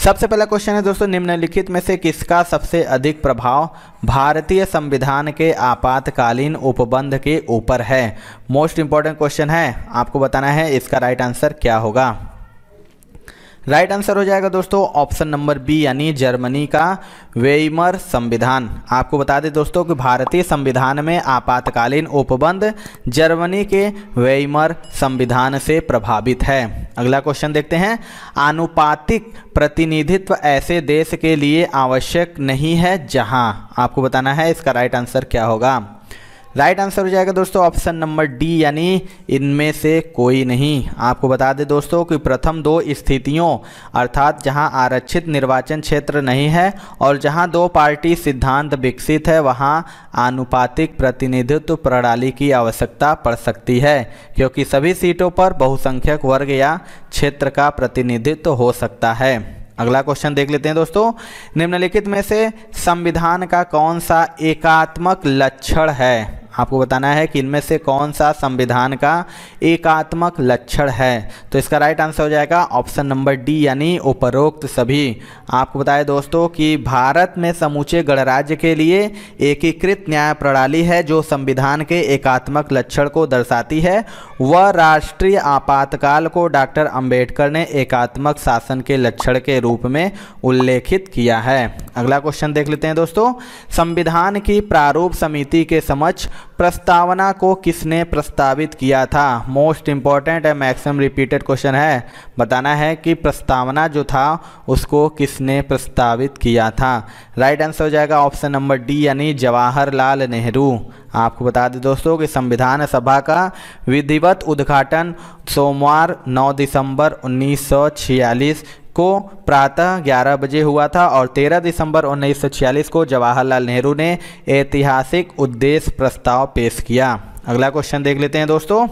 सबसे पहला क्वेश्चन है दोस्तों, निम्नलिखित में से किसका सबसे अधिक प्रभाव भारतीय संविधान के आपातकालीन उपबंध के ऊपर है। मोस्ट इंपॉर्टेंट क्वेश्चन है, आपको बताना है इसका राइट आंसर क्या होगा। राइट आंसर हो जाएगा दोस्तों ऑप्शन नंबर बी, यानी जर्मनी का वेइमर संविधान। आपको बता दें दोस्तों कि भारतीय संविधान में आपातकालीन उपबंध जर्मनी के वेइमर संविधान से प्रभावित है। अगला क्वेश्चन देखते हैं, आनुपातिक प्रतिनिधित्व ऐसे देश के लिए आवश्यक नहीं है जहां। आपको बताना है इसका राइट आंसर क्या होगा। राइट आंसर हो जाएगा दोस्तों ऑप्शन नंबर डी, यानी इनमें से कोई नहीं। आपको बता दें दोस्तों कि प्रथम दो स्थितियों अर्थात जहां आरक्षित निर्वाचन क्षेत्र नहीं है और जहां दो पार्टी सिद्धांत विकसित है वहां आनुपातिक प्रतिनिधित्व प्रणाली की आवश्यकता पड़ सकती है, क्योंकि सभी सीटों पर बहुसंख्यक वर्ग या क्षेत्र का प्रतिनिधित्व हो सकता है। अगला क्वेश्चन देख लेते हैं दोस्तों, निम्नलिखित में से संविधान का कौन सा एकात्मक लक्षण है। आपको बताना है कि इनमें से कौन सा संविधान का एकात्मक लक्षण है। तो इसका राइट आंसर हो जाएगा ऑप्शन नंबर डी, यानी उपरोक्त सभी। आपको बताएं दोस्तों कि भारत में समूचे गणराज्य के लिए एकीकृत न्याय प्रणाली है जो संविधान के एकात्मक लक्षण को दर्शाती है। वह राष्ट्रीय आपातकाल को डॉक्टर अंबेडकर ने एकात्मक शासन के लक्षण के रूप में उल्लेखित किया है। अगला क्वेश्चन देख लेते हैं दोस्तों, संविधान की प्रारूप समिति के समक्ष प्रस्तावना को किसने प्रस्तावित किया था। मोस्ट इंपॉर्टेंट है, मैक्सिमम रिपीटेड क्वेश्चन है। बताना है कि प्रस्तावना जो था उसको किसने प्रस्तावित किया था। राइट आंसर हो जाएगा ऑप्शन नंबर डी, यानी जवाहरलाल नेहरू। आपको बता दें दोस्तों कि संविधान सभा का विधिवत उद्घाटन सोमवार 9 दिसंबर 1946 को प्रातः 11 बजे हुआ था और 13 दिसंबर 1946 को जवाहरलाल नेहरू ने ऐतिहासिक उद्देश्य प्रस्ताव पेश किया। अगला क्वेश्चन देख लेते हैं दोस्तों,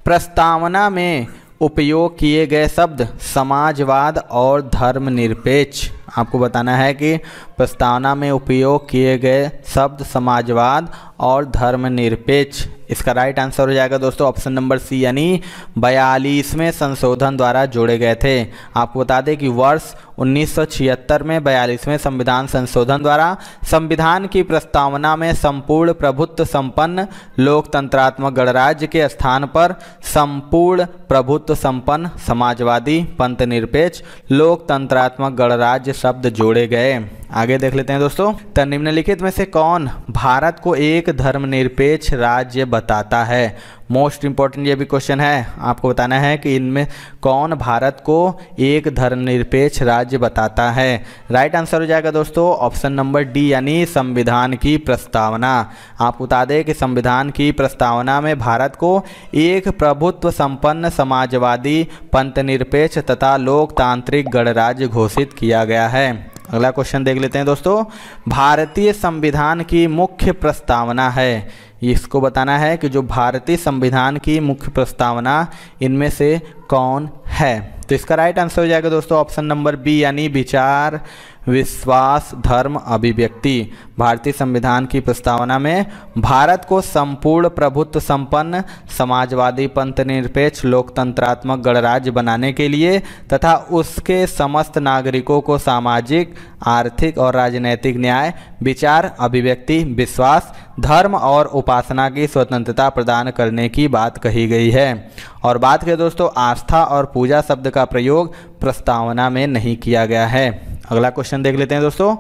प्रस्तावना में उपयोग किए गए शब्द समाजवाद और धर्मनिरपेक्ष। आपको बताना है कि प्रस्तावना में उपयोग किए गए शब्द समाजवाद और धर्मनिरपेक्ष। इसका राइट आंसर हो जाएगा दोस्तों ऑप्शन नंबर सी, यानी 42वें संशोधन द्वारा जोड़े गए थे। आपको बता दें कि वर्ष 1976 में 42वें संविधान संशोधन द्वारा संविधान की प्रस्तावना में संपूर्ण प्रभुत्व संपन्न लोकतंत्रात्मक गणराज्य के स्थान पर संपूर्ण प्रभुत्व संपन्न समाजवादी पंथनिरपेक्ष लोकतंत्रात्मक गणराज्य शब्द जोड़े गए। आगे देख लेते हैं दोस्तों, तो निम्नलिखित में से कौन भारत को एक धर्मनिरपेक्ष राज्य बताता है। मोस्ट इंपॉर्टेंट ये भी क्वेश्चन है। आपको बताना है कि इनमें कौन भारत को एक धर्मनिरपेक्ष राज्य बताता है। राइट आंसर हो जाएगा दोस्तों ऑप्शन नंबर डी, यानी संविधान की प्रस्तावना। आपको बता दें कि संविधान की प्रस्तावना में भारत को एक प्रभुत्व संपन्न समाजवादी पंथनिरपेक्ष तथा लोकतांत्रिक गणराज्य घोषित किया गया है। अगला क्वेश्चन देख लेते हैं दोस्तों, भारतीय संविधान की मुख्य प्रस्तावना है। इसको बताना है कि जो भारतीय संविधान की मुख्य प्रस्तावना इनमें से कौन है। तो इसका राइट आंसर हो जाएगा दोस्तों ऑप्शन नंबर बी, यानी विचार विश्वास धर्म अभिव्यक्ति। भारतीय संविधान की प्रस्तावना में भारत को संपूर्ण प्रभुत्व संपन्न समाजवादी पंथनिरपेक्ष लोकतंत्रात्मक गणराज्य बनाने के लिए तथा उसके समस्त नागरिकों को सामाजिक आर्थिक और राजनैतिक न्याय विचार अभिव्यक्ति विश्वास धर्म और उपासना की स्वतंत्रता प्रदान करने की बात कही गई है। और बात करें दोस्तों, आस्था और पूजा शब्द का प्रयोग प्रस्तावना में नहीं किया गया है। अगला क्वेश्चन देख लेते हैं दोस्तों,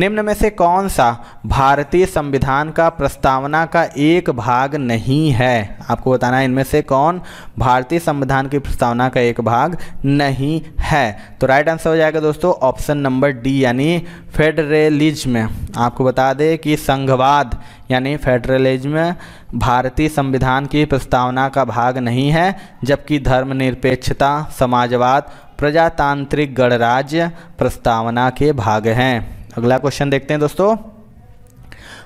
निम्न में से कौन सा भारतीय संविधान का प्रस्तावना का एक भाग नहीं है। आपको बताना है इनमें से कौन भारतीय संविधान की प्रस्तावना का एक भाग नहीं है। तो राइट आंसर हो जाएगा दोस्तों ऑप्शन नंबर डी, यानी फेडरलिज्म। आपको बता दें कि संघवाद यानी फेडरलिज्म भारतीय संविधान की प्रस्तावना का भाग नहीं है, जबकि धर्मनिरपेक्षता समाजवाद प्रजातांत्रिक गणराज्य प्रस्तावना के भाग हैं। अगला क्वेश्चन देखते हैं दोस्तों,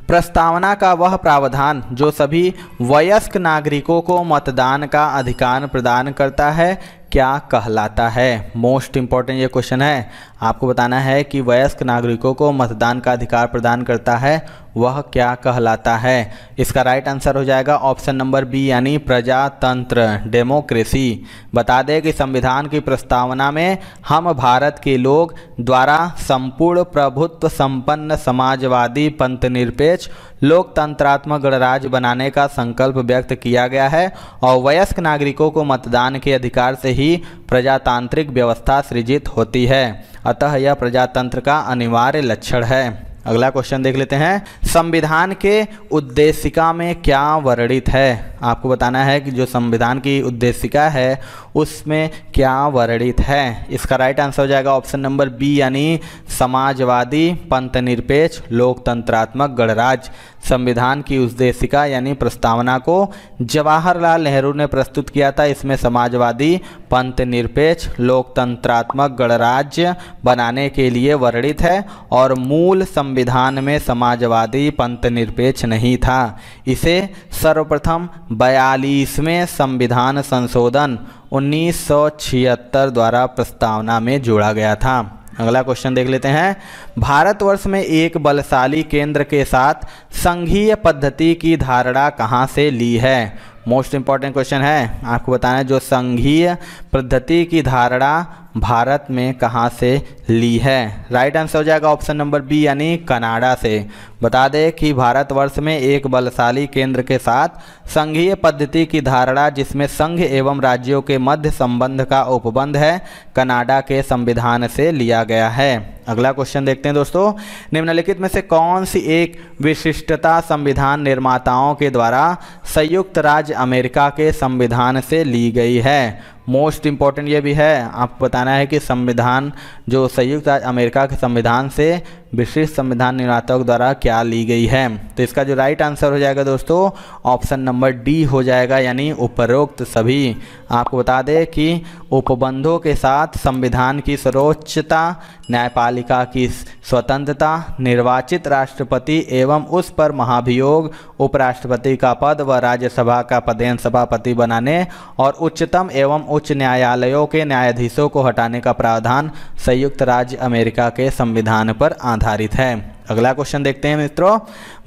प्रस्तावना का वह प्रावधान जो सभी वयस्क नागरिकों को मतदान का अधिकार प्रदान करता है क्या कहलाता है। मोस्ट इंपॉर्टेंट ये क्वेश्चन है। आपको बताना है कि वयस्क नागरिकों को मतदान का अधिकार प्रदान करता है वह क्या कहलाता है? इसका राइट आंसर हो जाएगा ऑप्शन नंबर बी यानी प्रजातंत्र, डेमोक्रेसी। बता दें कि संविधान की प्रस्तावना में हम भारत के लोग द्वारा संपूर्ण प्रभुत्व संपन्न समाजवादी पंथनिरपेक्ष लोकतंत्रात्मक गणराज्य बनाने का संकल्प व्यक्त किया गया है और वयस्क नागरिकों को मतदान के अधिकार से ही प्रजातांत्रिक व्यवस्था सृजित होती है, अतः यह प्रजातंत्र का अनिवार्य लक्षण है। अगला क्वेश्चन देख लेते हैं, संविधान के उद्देशिका में क्या वर्णित है? आपको बताना है कि जो संविधान की उद्देशिका है उसमें क्या वर्णित है। इसका राइट आंसर हो जाएगा ऑप्शन नंबर बी यानी समाजवादी पंथनिरपेक्ष लोकतंत्रात्मक गणराज्य। संविधान की उद्देशिका यानी प्रस्तावना को जवाहरलाल नेहरू ने प्रस्तुत किया था। इसमें समाजवादी पंथनिरपेक्ष लोकतंत्रात्मक गणराज्य बनाने के लिए वर्णित है और मूल संविधान में समाजवादी पंथनिरपेक्ष नहीं था। इसे सर्वप्रथम 42वें संविधान संशोधन 1976 द्वारा प्रस्तावना में जोड़ा गया था। अगला क्वेश्चन देख लेते हैं, भारतवर्ष में एक बलशाली केंद्र के साथ संघीय पद्धति की धारणा कहाँ से ली है? मोस्ट इंपॉर्टेंट क्वेश्चन है, आपको बताना है जो संघीय पद्धति की धारणा भारत में कहाँ से ली है। राइट आंसर हो जाएगा ऑप्शन नंबर बी यानी कनाडा से। बता दें कि भारतवर्ष में एक बलशाली केंद्र के साथ संघीय पद्धति की धारणा जिसमें संघ एवं राज्यों के मध्य संबंध का उपबंध है, कनाडा के संविधान से लिया गया है। अगला क्वेश्चन देखते हैं दोस्तों, निम्नलिखित में से कौन सी एक विशिष्टता संविधान निर्माताओं के द्वारा संयुक्त राज्य अमेरिका के संविधान से ली गई है? मोस्ट इंपॉर्टेंट ये भी है, आपको बताना है कि संविधान जो संयुक्त राज्य अमेरिका के संविधान से विशिष्ट संविधान निर्माताओं द्वारा क्या ली गई है। तो इसका जो राइट आंसर हो जाएगा दोस्तों ऑप्शन नंबर डी हो जाएगा यानी उपरोक्त सभी। आपको बता दें कि उपबंधों के साथ संविधान की सर्वोच्चता, न्यायपालिका की स्वतंत्रता, निर्वाचित राष्ट्रपति एवं उस पर महाभियोग उपराष्ट्रपति का पद व राज्यसभा का पदेन सभापति बनाने और उच्चतम एवं उच्च न्यायालयों के न्यायाधीशों को हटाने का प्रावधान संयुक्त राज्य अमेरिका के संविधान पर आधारित है। अगला क्वेश्चन देखते हैं मित्रों,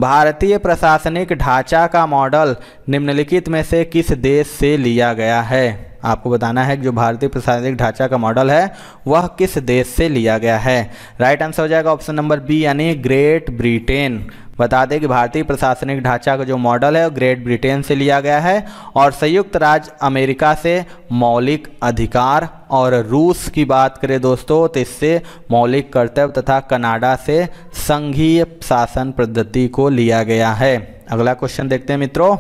भारतीय प्रशासनिक ढांचा का मॉडल निम्नलिखित में से किस देश से लिया गया है? आपको बताना है कि जो भारतीय प्रशासनिक ढांचा का मॉडल है वह किस देश से लिया गया है। राइट आंसर हो जाएगा ऑप्शन नंबर बी यानी ग्रेट ब्रिटेन। बता दें कि भारतीय प्रशासनिक ढांचा का जो मॉडल है वो ग्रेट ब्रिटेन से लिया गया है और संयुक्त राज्य अमेरिका से मौलिक अधिकार, और रूस की बात करें दोस्तों तो इससे मौलिक कर्तव्य तथा कनाडा से संघीय शासन पद्धति को लिया गया है। अगला क्वेश्चन देखते हैं मित्रों,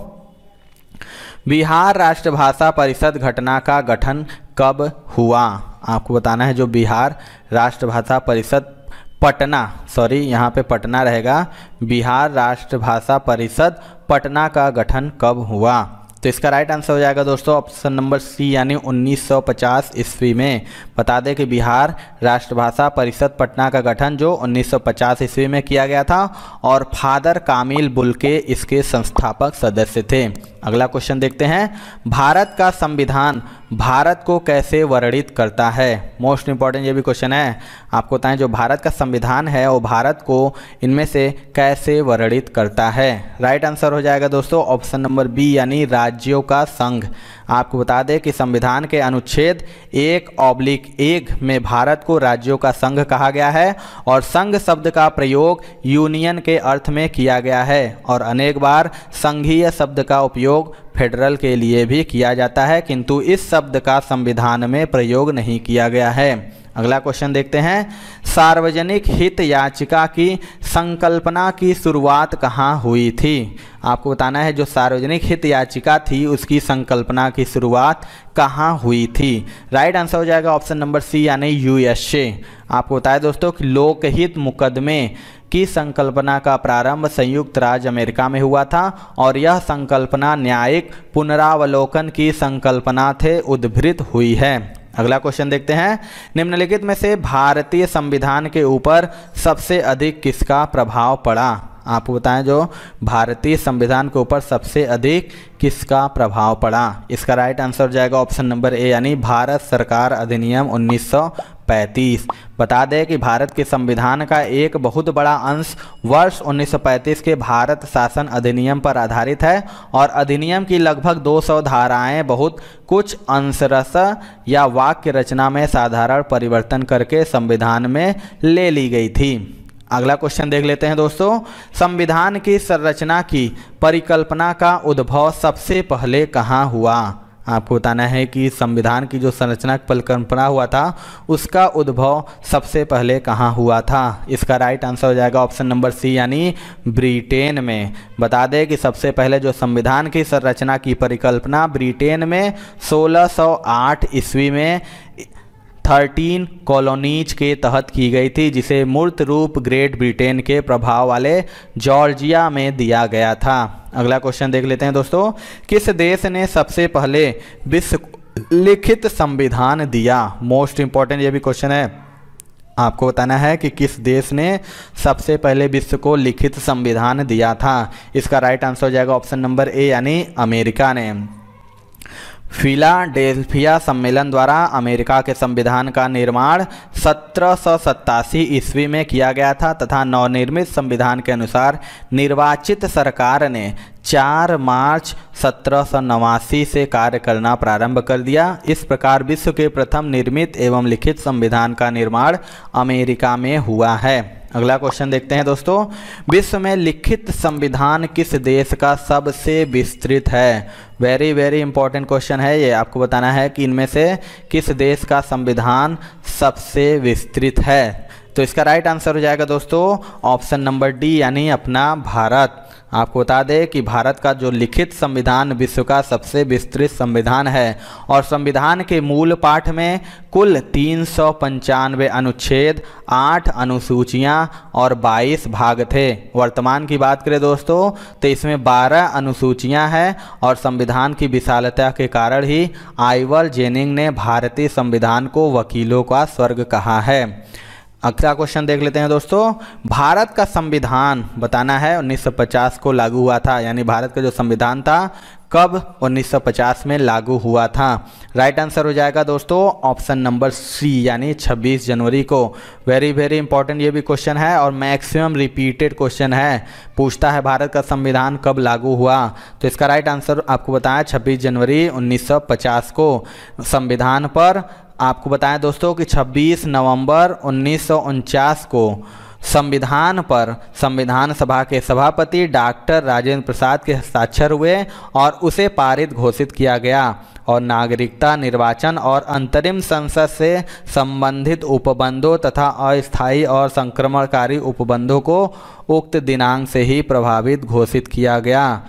बिहार राष्ट्रभाषा परिषद घटना का गठन कब हुआ? आपको बताना है जो बिहार राष्ट्रभाषा परिषद यहाँ पे पटना रहेगा, बिहार राष्ट्रभाषा परिषद पटना का गठन कब हुआ? तो इसका राइट आंसर हो जाएगा दोस्तों ऑप्शन नंबर सी यानी 1950 ईस्वी में। बता दें कि बिहार राष्ट्रभाषा परिषद पटना का गठन जो 1950 ईस्वी में किया गया था और फादर कामिल बुल्के इसके संस्थापक सदस्य थे। अगला क्वेश्चन देखते हैं, भारत का संविधान भारत को कैसे वर्णित करता है? मोस्ट इंपॉर्टेंट ये भी क्वेश्चन है, आपको बताएं जो भारत का संविधान है वो भारत को इनमें से कैसे वर्णित करता है। राइट आंसर हो जाएगा दोस्तों ऑप्शन नंबर बी यानी राज्यों का संघ। आपको बता दें कि संविधान के अनुच्छेद 1/1 में भारत को राज्यों का संघ कहा गया है और संघ शब्द का प्रयोग यूनियन के अर्थ में किया गया है और अनेक बार संघीय शब्द का उपयोग फेडरल के लिए भी किया जाता है, किंतु इस शब्द का संविधान में प्रयोग नहीं किया गया है। अगला क्वेश्चन देखते हैं, सार्वजनिक हित याचिका की संकल्पना की शुरुआत कहाँ हुई थी? आपको बताना है जो सार्वजनिक हित याचिका थी उसकी संकल्पना की शुरुआत कहाँ हुई थी। राइट आंसर हो जाएगा ऑप्शन नंबर सी यानी यूएसए। आपको बताया दोस्तों कि लोकहित मुकदमे की संकल्पना का प्रारंभ संयुक्त राज्य अमेरिका में हुआ था और यह संकल्पना न्यायिक पुनरावलोकन की संकल्पना से उद्भूत हुई है। अगला क्वेश्चन देखते हैं, निम्नलिखित में से भारतीय संविधान के ऊपर सबसे अधिक किसका प्रभाव पड़ा? आपको बताएं जो भारतीय संविधान के ऊपर सबसे अधिक किसका प्रभाव पड़ा। इसका राइट आंसर हो जाएगा ऑप्शन नंबर ए यानी भारत सरकार अधिनियम 1935। बता दें कि भारत के संविधान का एक बहुत बड़ा अंश वर्ष 1935 के भारत शासन अधिनियम पर आधारित है और अधिनियम की लगभग 200 धाराएं बहुत कुछ अंशरस या वाक्य रचना में साधारण परिवर्तन करके संविधान में ले ली गई थी। अगला क्वेश्चन देख लेते हैं दोस्तों। संविधान की संरचना की परिकल्पना का उद्भव सबसे पहले कहाँ हुआ। आपको बताना है कि संविधान की जो संरचना की परिकल्पना हुआ था उसका उद्भव सबसे पहले कहाँ हुआ था। इसका राइट आंसर हो जाएगा ऑप्शन नंबर सी यानी ब्रिटेन में। बता दें कि सबसे पहले जो संविधान की संरचना की परिकल्पना ब्रिटेन में 1608 ईस्वी में 13 कॉलोनीज के तहत की गई थी, जिसे मूर्त रूप ग्रेट ब्रिटेन के प्रभाव वाले जॉर्जिया में दिया गया था। अगला क्वेश्चन देख लेते हैं दोस्तों। किस देश ने सबसे पहले विश्व लिखित संविधान दिया। मोस्ट इंपॉर्टेंट ये भी क्वेश्चन है। आपको बताना है कि किस देश ने सबसे पहले विश्व को लिखित संविधान दिया था। इसका राइट आंसर हो जाएगा ऑप्शन नंबर ए यानी अमेरिका ने। फिलाडेल्फिया सम्मेलन द्वारा अमेरिका के संविधान का निर्माण 1787 ईस्वी में किया गया था तथा नवनिर्मित संविधान के अनुसार निर्वाचित सरकार ने 4 मार्च 1789 से कार्य करना प्रारंभ कर दिया। इस प्रकार विश्व के प्रथम निर्मित एवं लिखित संविधान का निर्माण अमेरिका में हुआ है। अगला क्वेश्चन देखते हैं दोस्तों। विश्व में लिखित संविधान किस देश का सबसे विस्तृत है। वेरी वेरी इंपॉर्टेंट क्वेश्चन है ये। आपको बताना है कि इनमें से किस देश का संविधान सबसे विस्तृत है। तो इसका राइट आंसर हो जाएगा दोस्तों ऑप्शन नंबर डी यानी अपना भारत। आपको बता दें कि भारत का जो लिखित संविधान विश्व का सबसे विस्तृत संविधान है और संविधान के मूल पाठ में कुल 395 अनुच्छेद, 8 अनुसूचियां और 22 भाग थे। वर्तमान की बात करें दोस्तों तो इसमें 12 अनुसूचियां हैं और संविधान की विशालता के कारण ही आइवर जेनिंग ने भारतीय संविधान को वकीलों का स्वर्ग कहा है। अगला क्वेश्चन देख लेते हैं दोस्तों। भारत का संविधान बताना है 1950 को लागू हुआ था, यानी भारत का जो संविधान था कब 1950 में लागू हुआ था। राइट आंसर हो जाएगा दोस्तों ऑप्शन नंबर सी यानी 26 जनवरी को। वेरी वेरी इंपॉर्टेंट ये भी क्वेश्चन है और मैक्सिमम रिपीटेड क्वेश्चन है। पूछता है भारत का संविधान कब लागू हुआ, तो इसका राइट आंसर आपको बताया 26 जनवरी 1950 को। संविधान पर आपको बताएं दोस्तों कि 26 नवंबर 1949 को संविधान पर संविधान सभा के सभापति डॉक्टर राजेंद्र प्रसाद के हस्ताक्षर हुए और उसे पारित घोषित किया गया और नागरिकता, निर्वाचन और अंतरिम संसद से संबंधित उपबंधों तथा अस्थायी और संक्रमणकारी उपबंधों को उक्त दिनांक से ही प्रभावित घोषित किया गया।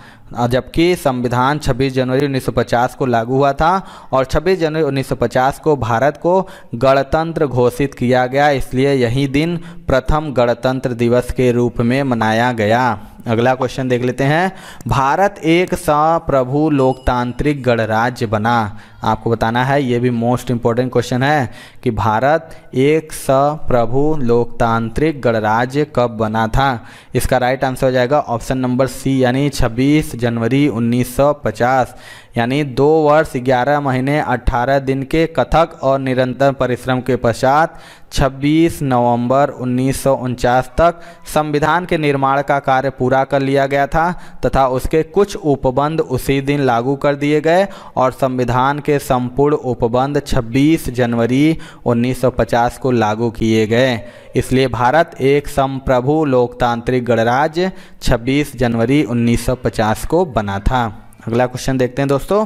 जबकि संविधान 26 जनवरी 1950 को लागू हुआ था और 26 जनवरी 1950 को भारत को गणतंत्र घोषित किया गया, इसलिए यही दिन प्रथम गणतंत्र दिवस के रूप में मनाया गया। अगला क्वेश्चन देख लेते हैं। भारत एक संप्रभु लोकतांत्रिक गणराज्य बना। आपको बताना है, ये भी मोस्ट इंपॉर्टेंट क्वेश्चन है कि भारत एक संप्रभु लोकतांत्रिक गणराज्य कब बना था। इसका राइट आंसर हो जाएगा ऑप्शन नंबर सी यानी 26 जनवरी 1950, यानी 2 वर्ष 11 महीने 18 दिन के कथक और निरंतर परिश्रम के पश्चात 26 नवंबर 1949 तक संविधान के निर्माण का कार्य पूरा कर लिया गया था तथा उसके कुछ उपबंध उसी दिन लागू कर दिए गए और संविधान के संपूर्ण उपबंध 26 जनवरी 1950 को लागू किए गए। इसलिए भारत एक संप्रभु लोकतांत्रिक गणराज्य 26 जनवरी 1950 को बना था। अगला क्वेश्चन देखते हैं दोस्तों।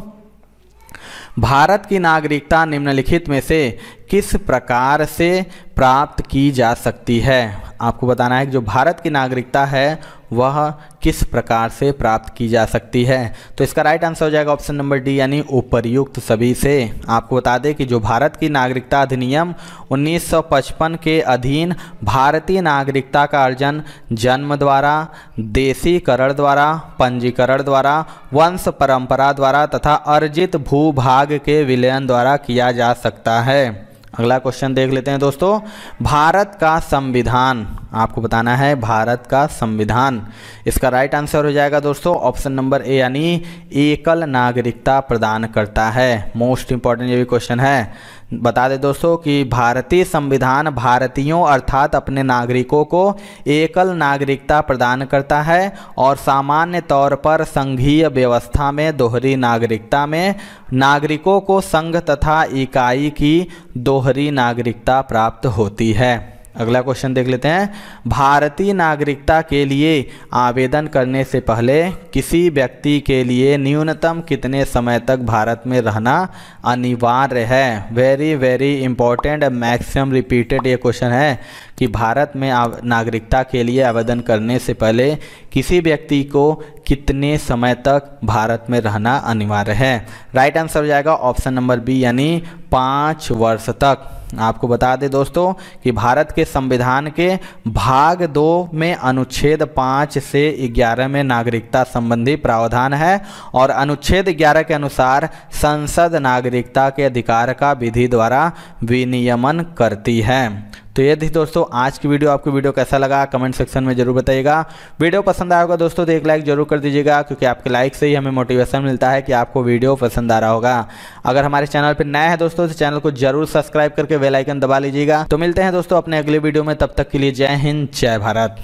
भारत की नागरिकता निम्नलिखित में से किस प्रकार से प्राप्त की जा सकती है। आपको बताना है कि जो भारत की नागरिकता है वह किस प्रकार से प्राप्त की जा सकती है। तो इसका राइट आंसर हो जाएगा ऑप्शन नंबर डी यानी उपर्युक्त सभी से। आपको बता दें कि जो भारत की नागरिकता अधिनियम 1955 के अधीन भारतीय नागरिकता का अर्जन जन्म द्वारा, देशीकरण द्वारा, पंजीकरण द्वारा, वंश परंपरा द्वारा तथा अर्जित भूभाग के विलयन द्वारा किया जा सकता है। अगला क्वेश्चन देख लेते हैं दोस्तों। भारत का संविधान, आपको बताना है भारत का संविधान। इसका राइट आंसर हो जाएगा दोस्तों ऑप्शन नंबर ए, यानी एकल नागरिकता प्रदान करता है। मोस्ट इंपॉर्टेंट ये भी क्वेश्चन है। बता दें दोस्तों कि भारतीय संविधान भारतीयों अर्थात अपने नागरिकों को एकल नागरिकता प्रदान करता है और सामान्य तौर पर संघीय व्यवस्था में दोहरी नागरिकता में नागरिकों को संघ तथा इकाई की दोहरी नागरिकता प्राप्त होती है। अगला क्वेश्चन देख लेते हैं। भारतीय नागरिकता के लिए आवेदन करने से पहले किसी व्यक्ति के लिए न्यूनतम कितने समय तक भारत में रहना अनिवार्य है? Very very important, maximum repeated ये क्वेश्चन है कि भारत में नागरिकता के लिए आवेदन करने से पहले किसी व्यक्ति को कितने समय तक भारत में रहना अनिवार्य है? राइट आंसर हो जाएगा ऑप्शन नंबर बी, यानी 5 वर्ष तक। आपको बता दें दोस्तों कि भारत के संविधान के भाग 2 में अनुच्छेद 5 से 11 में नागरिकता संबंधी प्रावधान है और अनुच्छेद 11 के अनुसार संसद नागरिकता के अधिकार का विधि द्वारा विनियमन करती है। तो ये थी दोस्तों आज की वीडियो। आपको वीडियो कैसा लगा कमेंट सेक्शन में जरूर बताइएगा। वीडियो पसंद आया होगा दोस्तों तो एक लाइक जरूर कर दीजिएगा, क्योंकि आपके लाइक से ही हमें मोटिवेशन मिलता है कि आपको वीडियो पसंद आ रहा होगा। अगर हमारे चैनल पर नए हैं दोस्तों तो चैनल को जरूर सब्सक्राइब करके बेल आइकन दबा लीजिएगा। तो मिलते हैं दोस्तों अपने अगले वीडियो में, तब तक के लिए जय हिंद जय भारत।